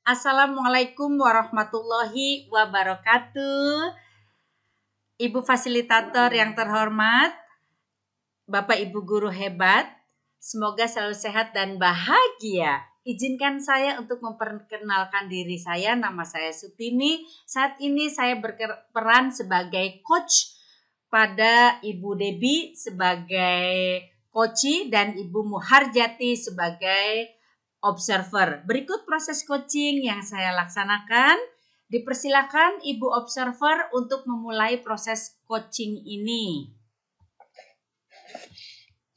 Assalamualaikum warahmatullahi wabarakatuh. Ibu fasilitator yang terhormat, Bapak Ibu guru hebat, semoga selalu sehat dan bahagia. Izinkan saya untuk memperkenalkan diri saya, nama saya Sutini. Saat ini saya berperan sebagai coach pada Ibu Debi sebagai coach dan Ibu Muharjati sebagai observer. Berikut proses coaching yang saya laksanakan. Dipersilakan Ibu observer untuk memulai proses coaching ini.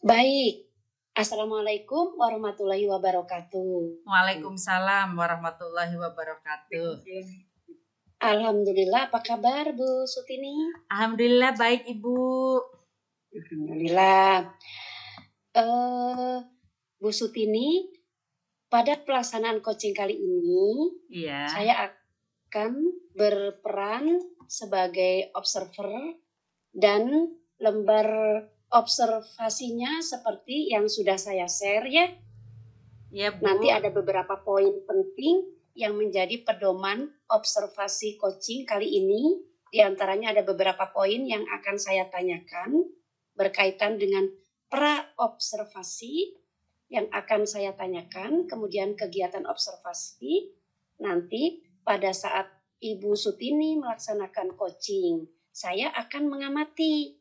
Baik, Assalamualaikum warahmatullahi wabarakatuh. Waalaikumsalam warahmatullahi wabarakatuh. Alhamdulillah, apa kabar Bu Sutini? Alhamdulillah baik Ibu. Alhamdulillah. Bu Sutini, pada pelaksanaan coaching kali ini, saya akan berperan sebagai observer dan lembar observasinya seperti yang sudah saya share ya. Ya, Bu. Nanti ada beberapa poin penting yang menjadi pedoman observasi coaching kali ini. Di antaranya ada beberapa poin yang akan saya tanyakan berkaitan dengan pra-observasi yang akan saya tanyakan, kemudian kegiatan observasi nanti pada saat Ibu Sutini melaksanakan coaching. Saya akan mengamati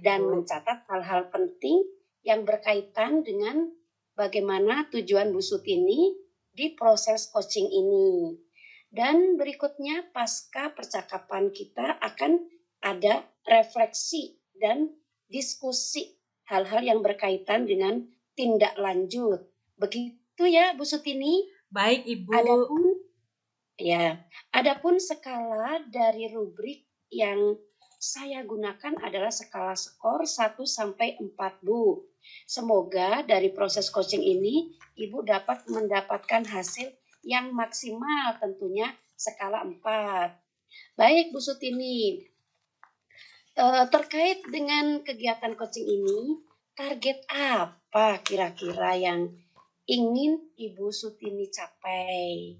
dan mencatat hal-hal penting yang berkaitan dengan bagaimana tujuan Bu Sutini di proses coaching ini. Dan berikutnya pasca percakapan kita akan ada refleksi dan diskusi hal-hal yang berkaitan dengan tindak lanjut. Begitu ya Bu Sutini? Baik Ibu. Adapun skala dari rubrik yang saya gunakan adalah skala skor 1 sampai 4 Bu. Semoga dari proses coaching ini Ibu dapat mendapatkan hasil yang maksimal, tentunya skala 4. Baik Bu Sutini, terkait dengan kegiatan coaching ini, target apa kira-kira yang ingin Ibu Sutini capai?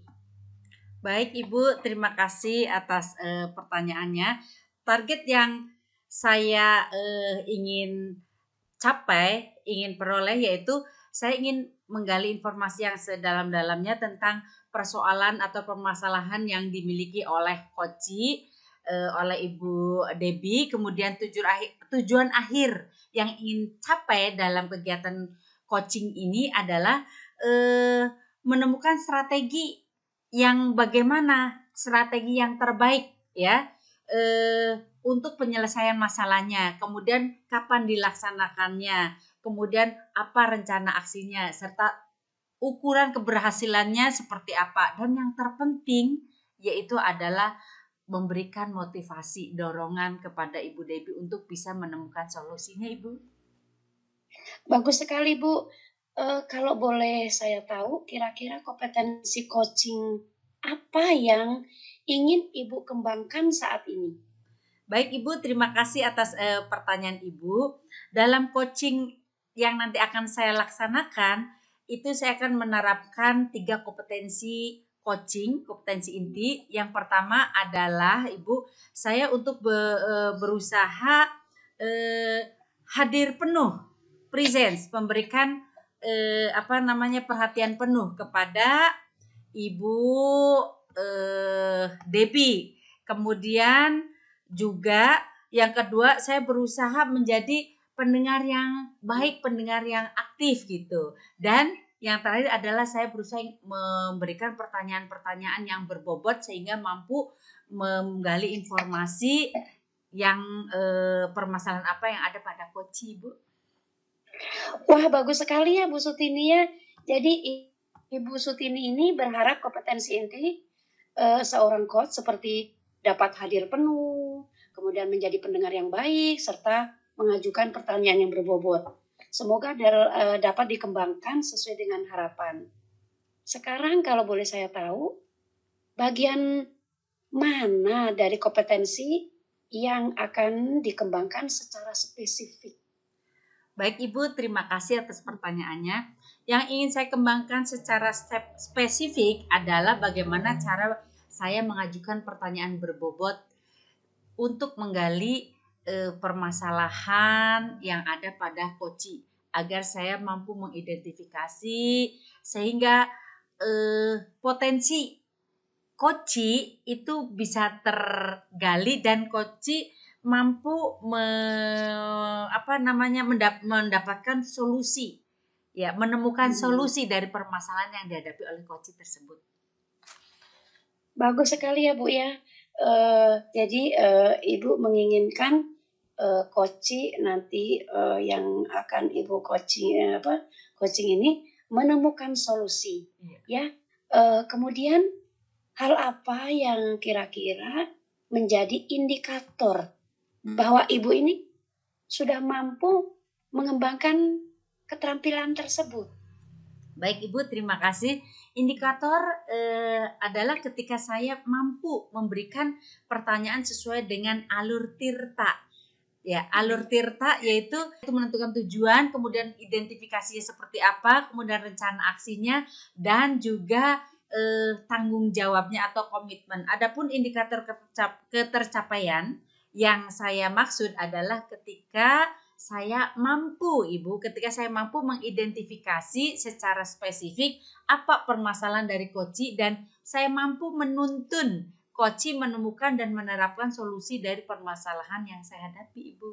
Baik Ibu, terima kasih atas pertanyaannya. Target yang saya ingin capai, ingin peroleh yaitu saya ingin menggali informasi yang sedalam-dalamnya tentang persoalan atau permasalahan yang dimiliki oleh coach, oleh Ibu Debi, kemudian tujuan akhir yang ingin capai dalam kegiatan coaching ini adalah menemukan strategi yang bagaimana strategi yang terbaik ya untuk penyelesaian masalahnya, kemudian kapan dilaksanakannya, kemudian apa rencana aksinya, serta ukuran keberhasilannya seperti apa. Dan yang terpenting yaitu adalah memberikan motivasi, dorongan kepada Ibu Debi untuk bisa menemukan solusinya, Ibu. Bagus sekali Bu. Kalau boleh saya tahu, kira-kira kompetensi coaching apa yang ingin Ibu kembangkan saat ini? Baik Ibu, terima kasih atas pertanyaan Ibu. Dalam coaching yang nanti akan saya laksanakan, itu saya akan menerapkan 3 kompetensi coaching, kompetensi inti. Yang pertama adalah Ibu, saya untuk berusaha hadir penuh, presence, memberikan perhatian penuh kepada Ibu Debi. Kemudian juga yang kedua, saya berusaha menjadi pendengar yang baik, pendengar yang aktif gitu. Dan yang terakhir adalah saya berusaha memberikan pertanyaan-pertanyaan yang berbobot sehingga mampu menggali informasi yang permasalahan apa yang ada pada coach, Ibu. Wah, bagus sekali ya Bu Sutini ya. Jadi Ibu Sutini ini berharap kompetensi inti seorang coach seperti dapat hadir penuh, kemudian menjadi pendengar yang baik, serta mengajukan pertanyaan yang berbobot. Semoga dapat dikembangkan sesuai dengan harapan. Sekarang kalau boleh saya tahu, bagian mana dari kompetensi yang akan dikembangkan secara spesifik? Baik Ibu, terima kasih atas pertanyaannya. Yang ingin saya kembangkan secara spesifik adalah bagaimana cara saya mengajukan pertanyaan berbobot untuk menggali permasalahan yang ada pada koci agar saya mampu mengidentifikasi sehingga potensi koci itu bisa tergali dan koci mampu mendapatkan solusi, ya, menemukan solusi dari permasalahan yang dihadapi oleh koci tersebut. Bagus sekali ya Bu ya. Jadi Ibu menginginkan koci nanti yang akan Ibu coaching ini menemukan solusi, ya. Kemudian hal apa yang kira-kira menjadi indikator bahwa Ibu ini sudah mampu mengembangkan keterampilan tersebut? Baik Ibu, terima kasih. Indikator adalah ketika saya mampu memberikan pertanyaan sesuai dengan alur tirta. Ya, alur tirta yaitu menentukan tujuan, kemudian identifikasinya seperti apa, kemudian rencana aksinya, dan juga tanggung jawabnya atau komitmen. Adapun indikator ketercapaian yang saya maksud adalah ketika saya mampu mengidentifikasi secara spesifik apa permasalahan dari koci dan saya mampu menuntun koci menemukan dan menerapkan solusi dari permasalahan yang saya hadapi, Ibu.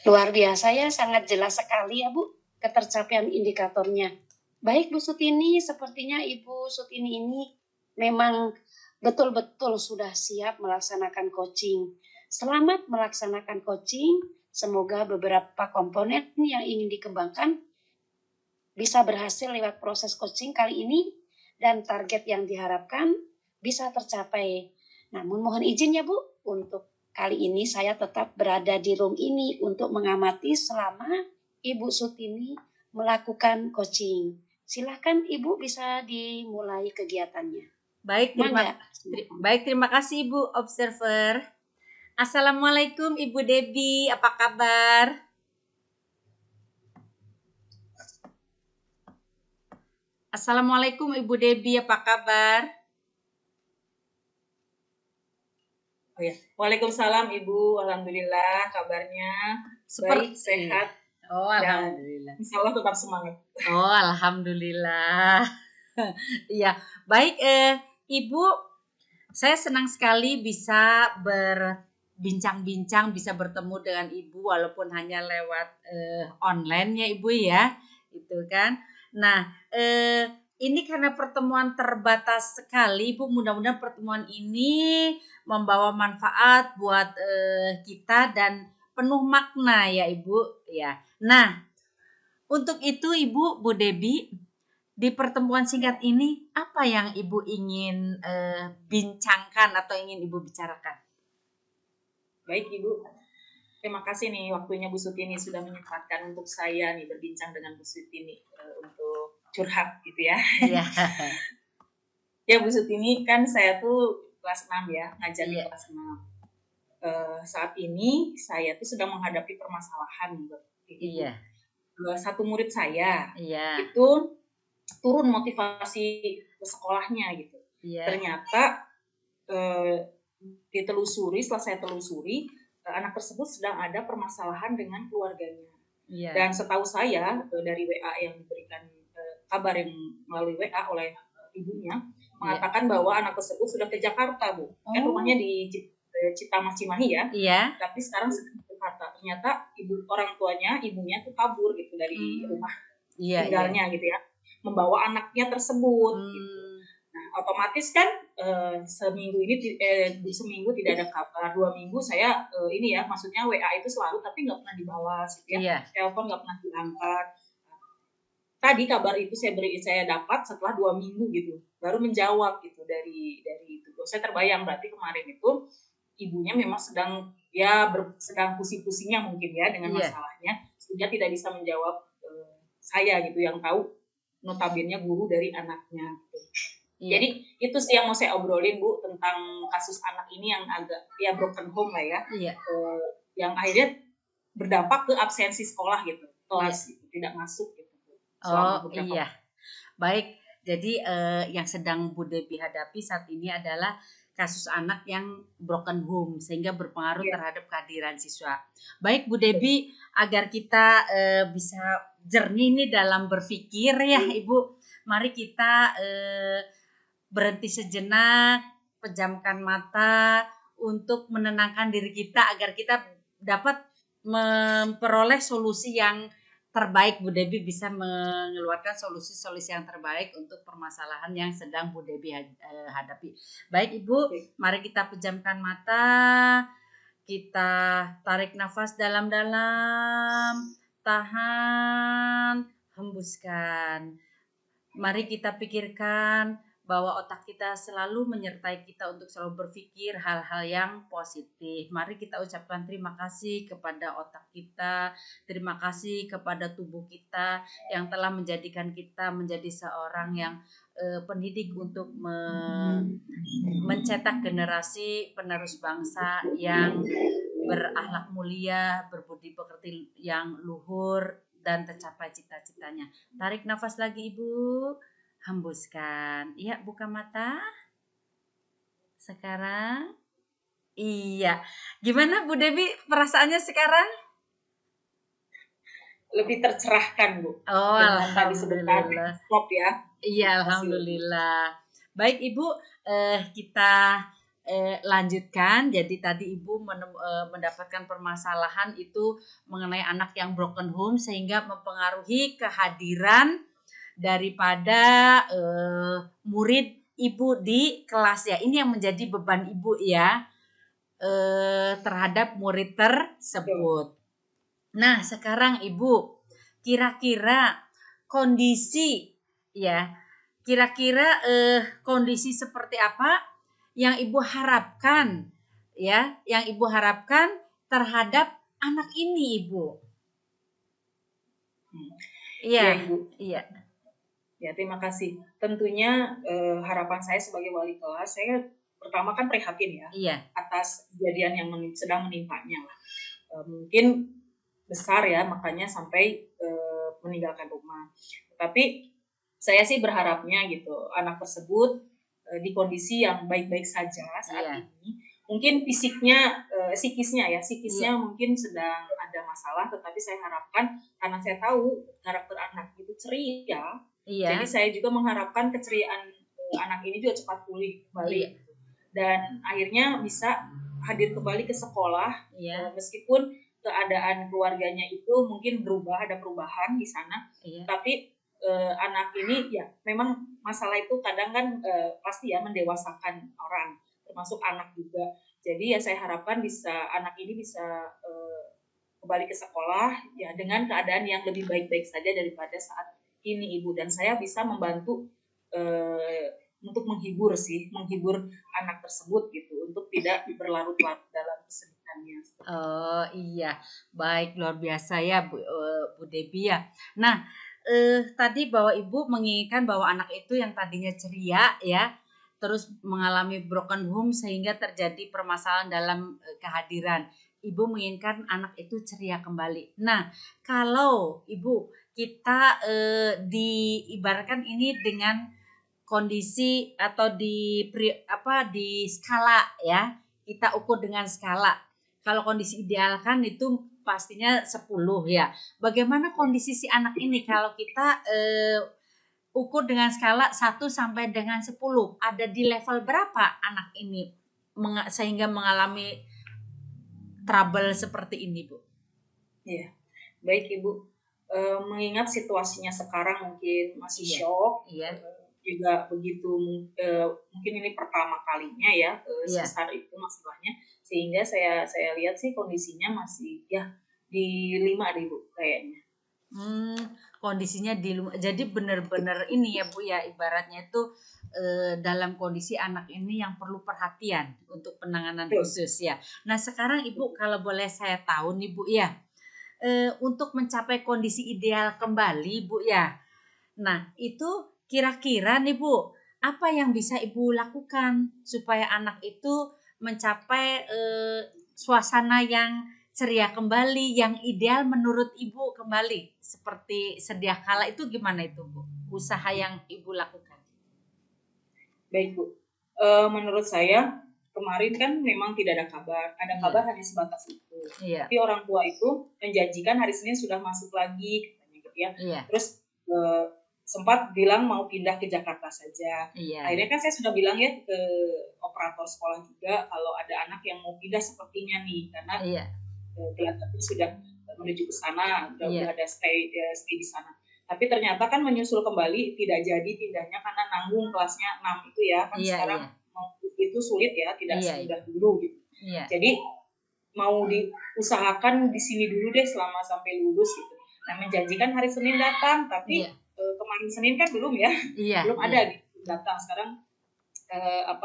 Luar biasa ya, sangat jelas sekali ya Bu, ketercapaian indikatornya. Baik Bu Sutini, sepertinya Ibu Sutini ini memang betul-betul sudah siap melaksanakan coaching. Selamat melaksanakan coaching, semoga beberapa komponen yang ingin dikembangkan bisa berhasil lewat proses coaching kali ini dan target yang diharapkan bisa tercapai. Namun mohon izin ya Bu, untuk kali ini saya tetap berada di room ini untuk mengamati selama Ibu Sutini melakukan coaching. Silakan Ibu bisa dimulai kegiatannya. Baik, terima kasih Ibu Observer. Assalamualaikum Ibu Debbie, apa kabar? Assalamualaikum Ibu Debbie, apa kabar? Oh ya, Waalaikumsalam Ibu, alhamdulillah kabarnya baik, sehat. Oh, alhamdulillah. Insya Allah tetap semangat. Oh, alhamdulillah. Iya, baik Ibu, saya senang sekali bisa berbincang-bincang, bisa bertemu dengan Ibu walaupun hanya lewat online ya Ibu ya, itu kan. Nah, ini karena pertemuan terbatas sekali, Ibu. Mudah-mudahan pertemuan ini membawa manfaat buat kita dan penuh makna ya Ibu. Ya. Nah, untuk itu Ibu, Bu Debbie, di pertemuan singkat ini apa yang Ibu ingin bincangkan atau ingin Ibu bicarakan? Baik Ibu, terima kasih nih waktunya Bu Sutini sudah menyempatkan untuk saya nih berbincang dengan Bu Sutini untuk curhat gitu ya. Iya. Ya Bu Sutini, kan saya tuh kelas 6 ya, ngajar di kelas 6. Saat ini saya tuh sedang menghadapi permasalahan gitu. Iya. Satu murid saya Iya. itu turun motivasi ke sekolahnya gitu. Iya. Ternyata setelah saya telusuri, anak tersebut sedang ada permasalahan dengan keluarganya. Iya. Dan setahu saya dari WA yang diberikan kabar yang melalui WA oleh ibunya mengatakan bahwa anak tersebut sudah ke Jakarta, Bu. Kan rumahnya di Citamas Cimahi ya. Iya. Tapi sekarang sedang ke Jakarta. Ternyata ibunya tuh kabur gitu dari rumah tinggalnya gitu ya, membawa anaknya tersebut gitu. Nah, otomatis kan seminggu tidak ada kabar, 2 minggu saya maksudnya WA itu selalu tapi nggak pernah dibalas gitu ya. Telepon nggak pernah diangkat. Tadi kabar itu saya dapat setelah 2 minggu gitu, baru menjawab gitu dari itu. Saya terbayang berarti kemarin itu ibunya memang sedang pusing-pusingnya mungkin ya dengan masalahnya, sehingga tidak bisa menjawab saya gitu yang tahu notabene guru dari anaknya gitu. Jadi itu sih yang mau saya obrolin Bu tentang kasus anak ini yang agak broken home lah ya. Yang akhirnya berdampak ke absensi sekolah gitu, kelas gitu, tidak masuk gitu selama beberapa. Iya. Baik, jadi yang sedang Bu Debi hadapi saat ini adalah kasus anak yang broken home sehingga berpengaruh terhadap kehadiran siswa. Baik Bu Debi, agar kita bisa jernih nih dalam berpikir ya Ibu, mari kita berhenti sejenak, pejamkan mata untuk menenangkan diri kita agar kita dapat memperoleh solusi yang terbaik. Bu Debi bisa mengeluarkan solusi-solusi yang terbaik untuk permasalahan yang sedang Bu Debi hadapi. Baik Ibu, mari kita pejamkan mata, kita tarik nafas dalam-dalam, tahan, hembuskan. Mari kita pikirkan bahwa otak kita selalu menyertai kita untuk selalu berpikir hal-hal yang positif. Mari kita ucapkan terima kasih kepada otak kita, terima kasih kepada tubuh kita yang telah menjadikan kita menjadi seorang yang pendidik untuk mencetak generasi penerus bangsa yang berakhlak mulia, berbudi pekerti yang luhur, dan tercapai cita-citanya. Tarik nafas lagi Ibu, hembuskan. Iya, buka mata. Sekarang. Iya. Gimana Bu Debi perasaannya sekarang? Lebih tercerahkan Bu. Oh, alhamdulillah. Stop ya. Iya, alhamdulillah. Baik Ibu, kita lanjutkan. Jadi tadi Ibu mendapatkan permasalahan itu mengenai anak yang broken home sehingga mempengaruhi kehadiran daripada murid Ibu di kelas ya. Ini yang menjadi beban Ibu ya terhadap murid tersebut. Nah, sekarang Ibu, kira-kira kondisi ya, kira-kira kondisi seperti apa yang Ibu harapkan ya, yang Ibu harapkan terhadap anak ini Ibu? Iya Ibu. Iya. Ya, terima kasih. Tentunya harapan saya sebagai wali kelas, saya pertama kan prihatin ya atas kejadian yang sedang menimpanya lah. Mungkin besar ya, makanya sampai meninggalkan rumah. Tapi saya sih berharapnya gitu, anak tersebut di kondisi yang baik-baik saja saat ini. Mungkin fisiknya, psikisnya mungkin sedang ada masalah, tetapi saya harapkan, karena saya tahu karakter anak itu ceria, jadi saya juga mengharapkan keceriaan anak ini juga cepat pulih kembali. Dan akhirnya bisa hadir kembali ke sekolah, meskipun keadaan keluarganya itu mungkin berubah, ada perubahan di sana, tapi anak ini ya memang masalah itu kadang kan pasti ya mendewasakan orang, termasuk anak juga. Jadi ya saya harapkan anak ini bisa kembali ke sekolah ya dengan keadaan yang lebih baik-baik saja daripada saat ini Ibu, dan saya bisa membantu untuk menghibur anak tersebut gitu, untuk tidak berlarut-larut dalam kesedihannya. Oh iya, baik, luar biasa ya Bu Debi ya. Nah, tadi bahwa Ibu menginginkan bahwa anak itu yang tadinya ceria ya, terus mengalami broken home sehingga terjadi permasalahan dalam kehadiran. Ibu menginginkan anak itu ceria kembali. Nah, kalau Ibu kita diibaratkan ini dengan kondisi atau di skala ya, kita ukur dengan skala. Kalau kondisi ideal kan itu pastinya 10 ya. Bagaimana kondisi si anak ini kalau kita ukur dengan skala 1 sampai dengan 10? Ada di level berapa anak ini sehingga mengalami trouble seperti ini, Bu? Iya, baik Ibu. Mengingat situasinya sekarang mungkin masih shock, juga begitu mungkin ini pertama kalinya ya sebesar itu masalahnya, sehingga saya lihat sih kondisinya masih ya di 5 deh Bu kayaknya. Kondisinya di luar, jadi benar-benar ini ya Bu ya, ibaratnya itu dalam kondisi anak ini yang perlu perhatian untuk penanganan khusus ya. Nah sekarang Ibu kalau boleh saya tahu nih Bu ya, untuk mencapai kondisi ideal kembali Bu ya, nah itu kira-kira nih Bu, apa yang bisa Ibu lakukan supaya anak itu mencapai suasana yang ceria kembali, yang ideal menurut Ibu kembali seperti sedia kala itu gimana itu Bu? Usaha yang Ibu lakukan. Baik Bu, menurut saya kemarin kan memang tidak ada kabar, kabar hanya sebatas itu. Tapi orang tua itu menjanjikan hari Senin sudah masuk lagi, katanya gitu ya. Terus sempat bilang mau pindah ke Jakarta saja. Akhirnya kan saya sudah bilang ya ke operator sekolah juga kalau ada anak yang mau pindah sepertinya nih, karena kelihatannya sudah menuju ke sana, udah ada stay di sana. Tapi ternyata kan menyusul kembali tidak jadi pindahnya karena nanggung kelasnya 6 itu ya, kan sekarang itu sulit ya, tidak semudah dulu gitu. Jadi mau diusahakan di sini dulu deh selama sampai lulus gitu. Nah, menjanjikan hari Senin datang, tapi kemarin Senin kan belum ya, belum ada gitu datang. Sekarang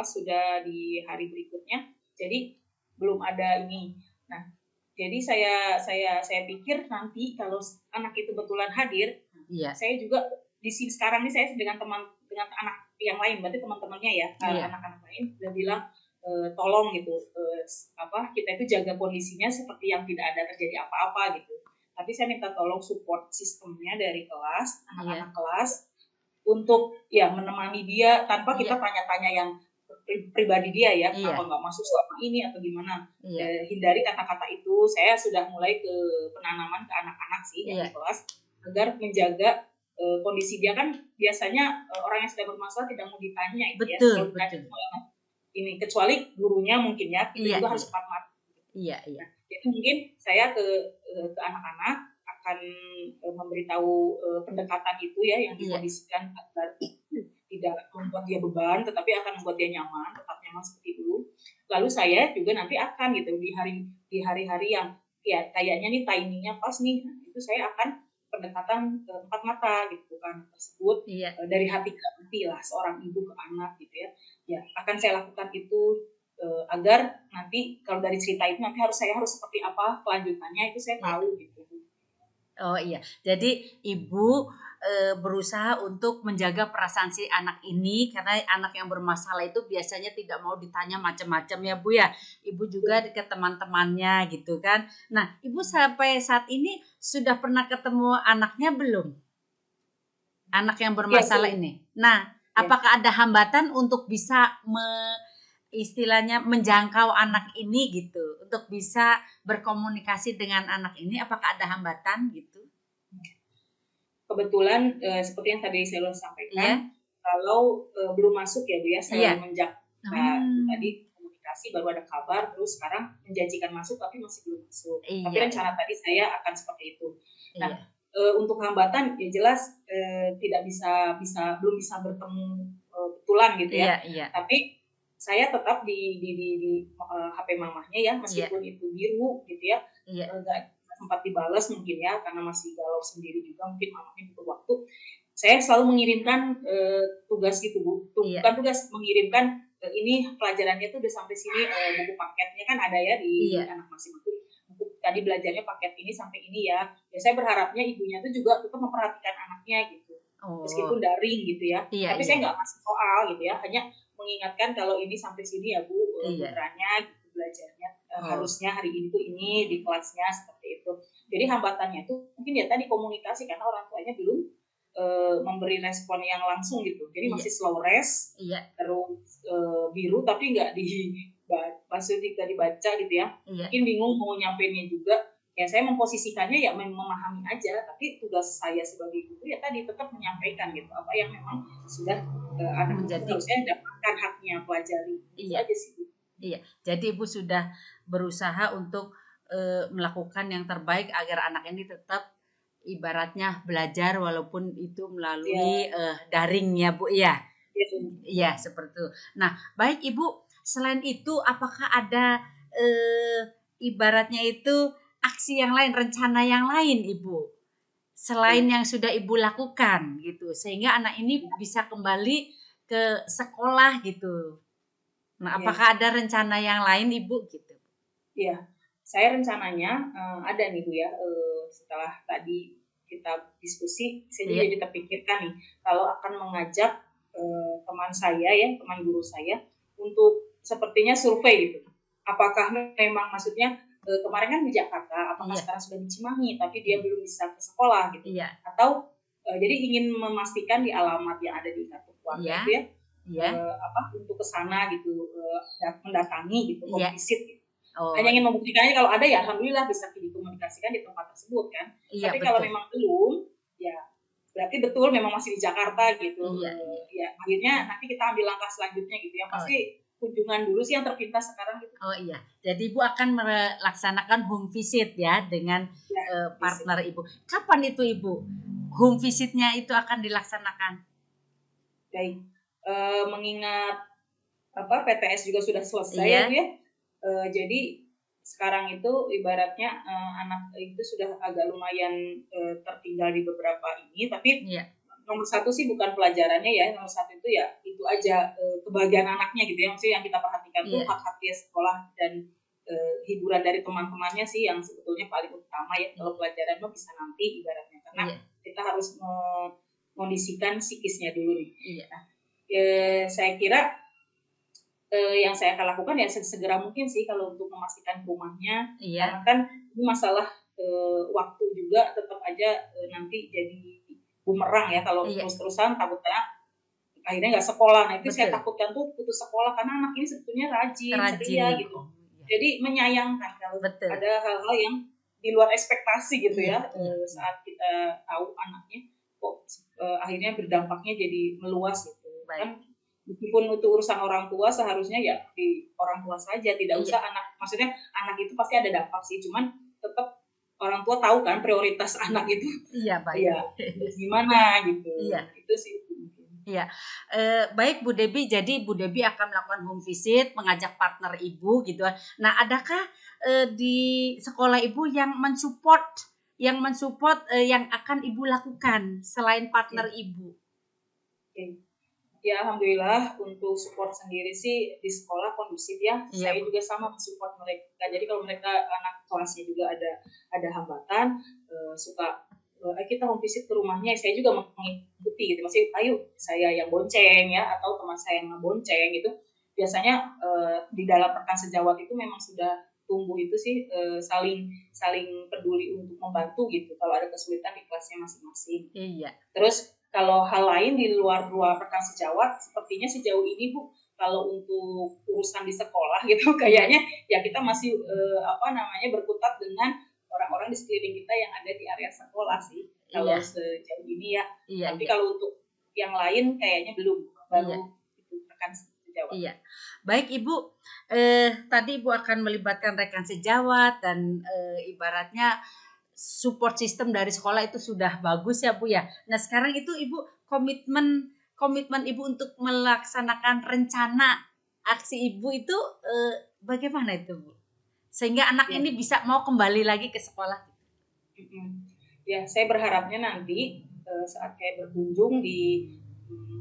sudah di hari berikutnya, jadi belum ada ini. Nah, jadi saya pikir nanti kalau anak itu betulan hadir, saya juga di sini sekarang ini saya dengan anak yang lain, berarti teman-temannya ya, anak-anak lain udah bilang tolong gitu, kita itu jaga kondisinya seperti yang tidak ada terjadi apa-apa gitu. Tapi saya minta tolong support sistemnya dari kelas, anak-anak kelas, untuk ya menemani dia tanpa kita tanya-tanya yang pribadi dia ya, kenapa nggak masuk selama ini atau gimana. Hindari kata-kata itu. Saya sudah mulai ke penanaman ke anak-anak sih di kelas agar menjaga kondisi dia, kan biasanya orang yang sudah bermasalah tidak mau ditanya itu ya. Kalau ditanya ini kecuali gurunya mungkin ya, itu juga harus tepat mata. Nah, jadi mungkin saya ke anak-anak akan memberitahu pendekatan itu ya yang dikondisikan agar tidak membuat dia beban, tetapi akan membuat dia nyaman, tetap nyaman seperti dulu. Lalu saya juga nanti akan gitu di hari-hari yang ya kayaknya nih timingnya pas nih, itu saya akan pendekatan empat mata gitu kan tersebut, dari hati ke hati lah seorang ibu ke anak gitu ya. Ya akan saya lakukan itu agar nanti kalau dari cerita itu nanti saya harus seperti apa kelanjutannya itu saya tahu gitu. Oh iya, jadi Ibu berusaha untuk menjaga perasaan si anak ini, karena anak yang bermasalah itu biasanya tidak mau ditanya macam-macam ya Bu ya. Ibu juga ke teman-temannya gitu kan. Nah, Ibu sampai saat ini sudah pernah ketemu anaknya belum? Anak yang bermasalah ini. Nah, apakah ada hambatan untuk bisa istilahnya menjangkau anak ini gitu, untuk bisa berkomunikasi dengan anak ini, apakah ada hambatan gitu? Kebetulan seperti yang tadi saya sampaikan, kalau belum masuk ya Bu ya, saya menjak tadi komunikasi baru ada kabar, terus sekarang menjanjikan masuk tapi masih belum masuk. Tapi rencana tadi saya akan seperti itu. Nah, untuk hambatan ya jelas tidak belum bisa bertemu betulan gitu ya. Tapi saya tetap di HP mamahnya ya, meskipun itu biru gitu ya, nggak sempat dibalas mungkin ya, karena masih galau sendiri juga, mungkin mamahnya butuh waktu. Saya selalu mengirimkan tugas gitu Bu, bukan tugas, mengirimkan ini pelajarannya tuh udah sampai sini, buku paketnya kan ada ya di anak masing-masing. Buku tadi belajarnya paket ini sampai ini ya. Ya saya berharapnya ibunya tuh juga tetap memperhatikan anaknya gitu, meskipun daring gitu ya. Tapi saya nggak kasih soal gitu ya, hanya mengingatkan kalau ini sampai sini ya Bu, putranya gitu belajarnya, harusnya hari ini tuh ini di kelasnya seperti itu. Jadi hambatannya tuh mungkin ya tadi komunikasi, karena orang tuanya belum memberi respon yang langsung gitu. Jadi masih slow res, terus biru tapi nggak dibaca gitu ya. Mungkin bingung mau nyampeinnya juga. Ya saya memposisikannya ya memahami aja, tapi tugas saya sebagai guru ya tadi tetap menyampaikan gitu apa yang memang sudah anak itu harusnya dapatkan haknya pelajari. Itu aja sih. Jadi Ibu sudah berusaha untuk melakukan yang terbaik agar anak ini tetap ibaratnya belajar walaupun itu melalui daring ya Bu ya. Iya seperti itu. Nah baik Ibu, selain itu apakah ada ibaratnya itu aksi yang lain, rencana yang lain Ibu, selain yang sudah Ibu lakukan gitu, sehingga anak ini bisa kembali ke sekolah gitu. Nah, apakah ada rencana yang lain Ibu gitu? Iya, saya rencananya ada nih Bu ya, setelah tadi kita diskusi, saya jadi terpikirkan nih, kalau akan mengajak teman saya ya, teman guru saya, untuk sepertinya survei gitu. Apakah memang maksudnya kemarin kan di Jakarta, apakah Iya. sekarang sudah di Cimahi, tapi dia belum bisa ke sekolah gitu. Iya. Atau jadi ingin memastikan di alamat yang ada di kartu keluarga itu ya, untuk ke sana gitu, mendatangi gitu, home visit gitu. Hanya ingin membuktikannya kalau ada ya alhamdulillah bisa dikomunikasikan di tempat tersebut kan. Tapi kalau memang belum, ya berarti betul memang masih di Jakarta gitu. Ya akhirnya nanti kita ambil langkah selanjutnya gitu. Yang pasti kunjungan dulu sih yang terpintas sekarang gitu. Oh iya, jadi Ibu akan melaksanakan home visit ya dengan partner Ibu. Kapan itu Ibu? Home visitnya itu akan dilaksanakan? Baik, mengingat PTS juga sudah selesai ya Bu ya. Jadi sekarang itu ibaratnya anak itu sudah agak lumayan tertinggal di beberapa ini, tapi nomor satu sih bukan pelajarannya ya, nomor satu itu ya itu aja kebahagiaan anaknya gitu ya, maksudnya yang kita perhatikan tuh hak-hak dia sekolah dan hiburan dari teman-temannya sih yang sebetulnya paling utama ya. Kalau pelajaran mah bisa nanti ibaratnya, karena kita harus mengondisikan psikisnya dulu nih. Nah, saya kira yang saya akan lakukan ya segera mungkin sih kalau untuk memastikan rumahnya, karena kan ini masalah waktu juga tetap aja nanti jadi bumerang ya kalau terus-terusan takutnya akhirnya nggak sekolah. Nah itu saya takutkan tuh putus sekolah karena anak ini sebetulnya rajin setia gitu. Jadi menyayangkan kalau ada hal-hal yang di luar ekspektasi gitu ya. Saat kita tahu anaknya kok akhirnya berdampaknya jadi meluas gitu. Kan meskipun itu urusan orang tua seharusnya ya di orang tua saja, tidak usah anak. Maksudnya anak itu pasti ada dampak sih, cuman tetap orang tua tahu kan prioritas anak itu. Ya gimana gitu. Itu sih. Iya, baik Bu Debbie. Jadi Bu Debbie akan melakukan home visit, mengajak partner Ibu gitu. Nah, adakah di sekolah Ibu yang mensupport yang akan Ibu lakukan selain partner Ibu? Ya alhamdulillah untuk support sendiri sih di sekolah kondusif ya. Saya juga sama support mereka. Jadi kalau mereka anak kelasnya juga ada hambatan, suka kita home visit ke rumahnya, saya juga mengikuti gitu. Masih ayo saya yang bonceng ya atau teman saya yang bonceng gitu. Biasanya di dalam rekan sejawat itu memang sudah tumbuh itu sih saling peduli untuk membantu gitu kalau ada kesulitan di kelasnya masing-masing. Terus kalau hal lain di luar rekan sejawat, sepertinya sejauh ini Bu, kalau untuk urusan di sekolah gitu, kayaknya ya kita masih berkutat dengan orang-orang di sekeliling kita yang ada di area sekolah sih. Kalau sejauh ini ya. Tapi kalau untuk yang lain kayaknya belum, baru itu rekan sejawat. Baik Ibu, tadi Ibu akan melibatkan rekan sejawat dan ibaratnya support system dari sekolah itu sudah bagus ya Bu ya. Nah sekarang itu Ibu komitmen Ibu untuk melaksanakan rencana aksi Ibu itu bagaimana itu Bu? Sehingga anak ini bisa mau kembali lagi ke sekolah. Ya saya berharapnya nanti saat saya berkunjung di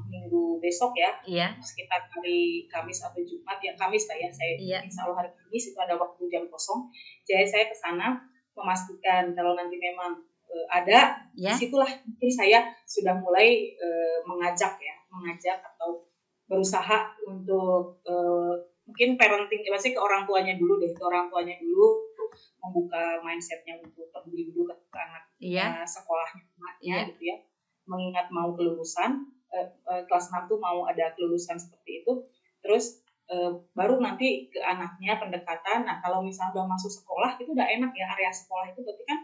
minggu besok ya, sekitar hari Kamis atau Jumat ya, Kamis lah ya, saya insya Allah hari Kamis itu ada waktu jam kosong. Jadi saya ke sana memastikan kalau nanti memang ada, disitulah mungkin saya sudah mulai mengajak atau berusaha untuk mungkin parenting, maksudnya ke orang tuanya dulu membuka mindsetnya untuk peduli dulu ke anak sekolahnya gitu ya, mengingat mau kelulusan kelas 6 tuh mau ada kelulusan seperti itu, terus baru nanti ke anaknya pendekatan. Nah kalau misalnya udah masuk sekolah itu udah enak ya, area sekolah itu berarti kan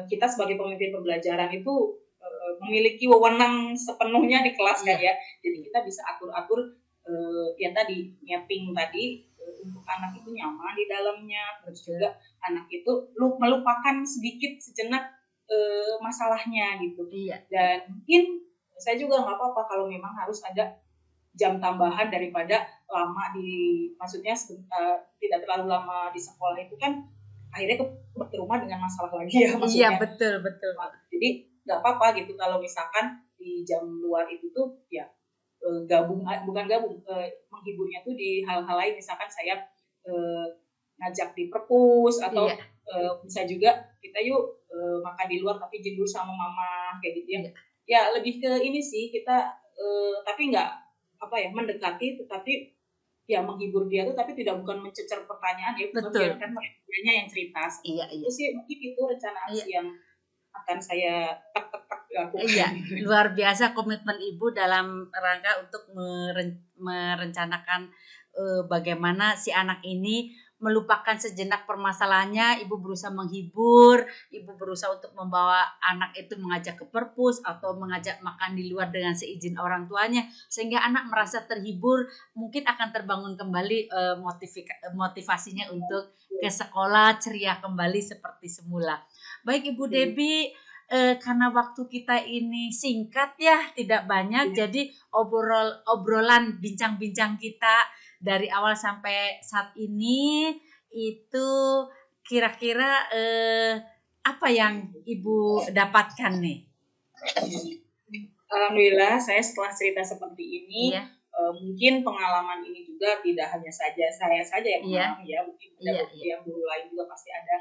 kita sebagai pemimpin pembelajaran itu memiliki wewenang sepenuhnya di kelas kan ya, jadi kita bisa atur-atur yang tadi mapping tadi untuk anak itu nyaman di dalamnya, terus juga anak itu melupakan sedikit sejenak masalahnya gitu. Dan mungkin saya juga nggak apa-apa kalau memang harus ada jam tambahan daripada lama maksudnya tidak terlalu lama di sekolah itu kan akhirnya ke rumah dengan masalah lagi ya maksudnya. Betul. Jadi nggak apa-apa gitu kalau misalkan di jam luar itu tuh ya menghiburnya tuh di hal-hal lain, misalkan saya ngajak di perpus atau bisa juga kita yuk makan di luar tapi jadul sama mama kayak gitu ya. Ya lebih ke ini sih kita tapi nggak mendekati, tetapi ya menghibur dia tuh, tapi bukan mencecer pertanyaan ya, biarkan mereka yang cerita. Itu sih mungkin itu rencana aksi yang akan saya lakukan. Iya, luar biasa komitmen Ibu dalam rangka untuk merencanakan bagaimana si anak ini melupakan sejenak permasalahannya. Ibu berusaha menghibur, Ibu berusaha untuk membawa anak itu mengajak ke perpus atau mengajak makan di luar dengan seizin orang tuanya, sehingga anak merasa terhibur, mungkin akan terbangun kembali motivasinya untuk ke sekolah ceria kembali seperti semula. Baik Ibu Debbie, karena waktu kita ini singkat ya, tidak banyak, jadi obrolan bincang-bincang kita dari awal sampai saat ini itu kira-kira apa yang Ibu dapatkan nih? Alhamdulillah, saya setelah cerita seperti ini, mungkin pengalaman ini juga tidak hanya saja saya saja yang mengalami ya, mungkin yang guru lain juga pasti ada.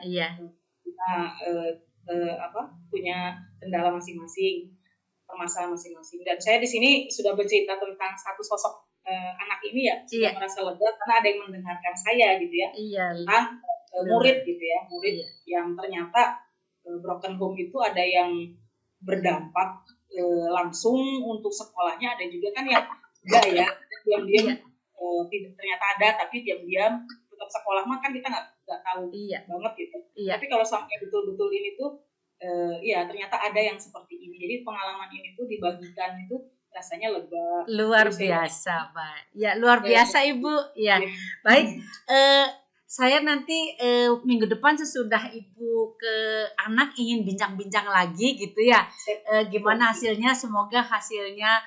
Kita punya kendala masing-masing, permasalahan masing-masing. Dan saya di sini sudah bercerita tentang satu sosok anak ini ya, sudah merasa lega karena ada yang mendengarkan saya gitu ya, tentang murid gitu ya, murid yang ternyata broken home itu ada yang berdampak langsung untuk sekolahnya, ada juga kan yang enggak ya, diam-diam ternyata ada, tapi diam-diam tetap sekolah mah kan kita nggak tahu banget gitu. Tapi kalau sampai betul-betul ini tuh ternyata ada yang seperti ini. Jadi pengalaman ini tuh dibagikan itu rasanya lega. Luar biasa, Pak. Ya, luar biasa Ibu. Ya. Baik, saya nanti minggu depan sesudah Ibu ke anak ingin bincang-bincang lagi gitu ya. Gimana hasilnya? Semoga hasilnya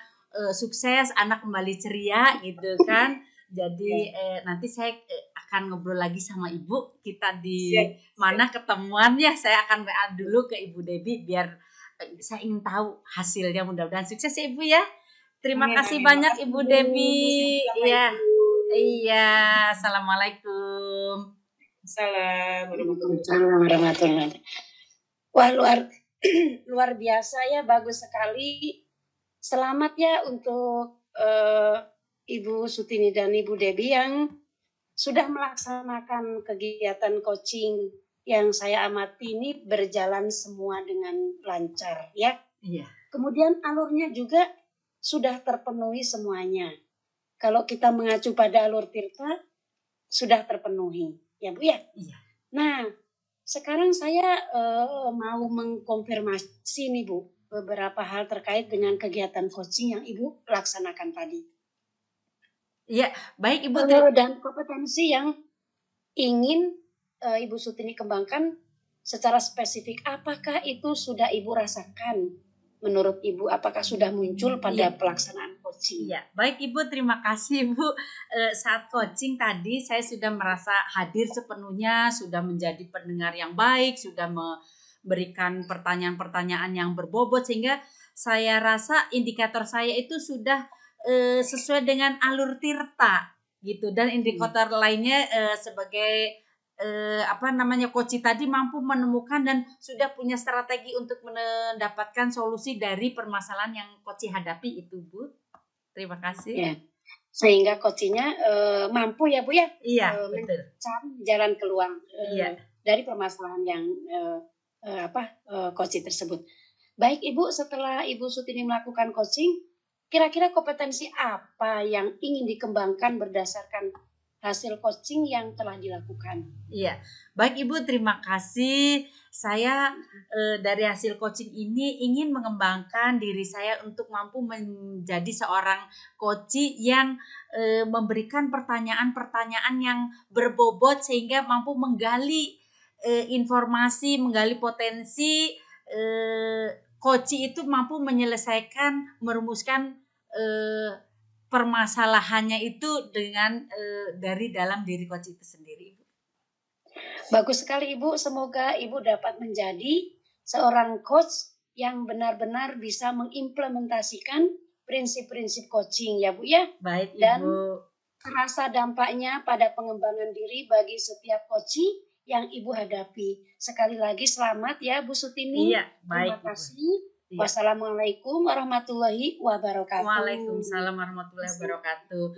sukses, anak kembali ceria gitu kan. Jadi nanti saya akan ngobrol lagi sama Ibu. Kita di mana ketemuan ya? Saya akan WA dulu ke Ibu Debbie biar saya ingin tahu hasilnya. Mudah-mudahan sukses ya Ibu ya. Terima kasih banyak Ibu Debbie. Iya. Assalamualaikum. Assalamualaikum warahmatullahi wabarakatuh. Wah, luar biasa ya, bagus sekali. Selamat ya untuk Ibu Sutini dan Ibu Debbie yang sudah melaksanakan kegiatan coaching yang saya amati ini berjalan semua dengan lancar ya. Kemudian alurnya juga sudah terpenuhi semuanya. Kalau kita mengacu pada alur Tirta sudah terpenuhi ya Bu ya. Nah, sekarang saya mau mengkonfirmasi nih Bu beberapa hal terkait dengan kegiatan coaching yang Ibu laksanakan tadi. Iya, baik Ibu. Dan kompetensi yang ingin Ibu Sutini kembangkan secara spesifik, apakah itu sudah Ibu rasakan? Menurut Ibu, apakah sudah muncul pada pelaksanaan coaching? Iya, baik Ibu, terima kasih Bu. Saat coaching tadi saya sudah merasa hadir sepenuhnya, sudah menjadi pendengar yang baik, sudah memberikan pertanyaan-pertanyaan yang berbobot, sehingga saya rasa indikator saya itu sudah sesuai dengan alur Tirta gitu, dan indikator lainnya sebagai coach tadi mampu menemukan dan sudah punya strategi untuk mendapatkan solusi dari permasalahan yang coach hadapi itu Bu. Terima kasih. Ya. Sehingga coachnya mampu ya Bu ya, mencari jalan keluar dari permasalahan yang coach tersebut. Baik Ibu, setelah Ibu Sutini melakukan coaching, kira-kira kompetensi apa yang ingin dikembangkan berdasarkan hasil coaching yang telah dilakukan? Iya, baik Ibu, terima kasih. Saya dari hasil coaching ini ingin mengembangkan diri saya untuk mampu menjadi seorang coach yang memberikan pertanyaan-pertanyaan yang berbobot sehingga mampu menggali informasi, menggali potensi. Coach itu mampu menyelesaikan, merumuskan permasalahannya itu dengan dari dalam diri coach itu sendiri. Bagus sekali Ibu, semoga Ibu dapat menjadi seorang coach yang benar-benar bisa mengimplementasikan prinsip-prinsip coaching ya Bu ya. Baik Ibu. Dan terasa dampaknya pada pengembangan diri bagi setiap coach yang Ibu hadapi. Sekali lagi selamat ya Bu Sutini. Iya, baik. Terima kasih. Wassalamualaikum warahmatullahi wabarakatuh. Waalaikumsalam warahmatullahi wabarakatuh.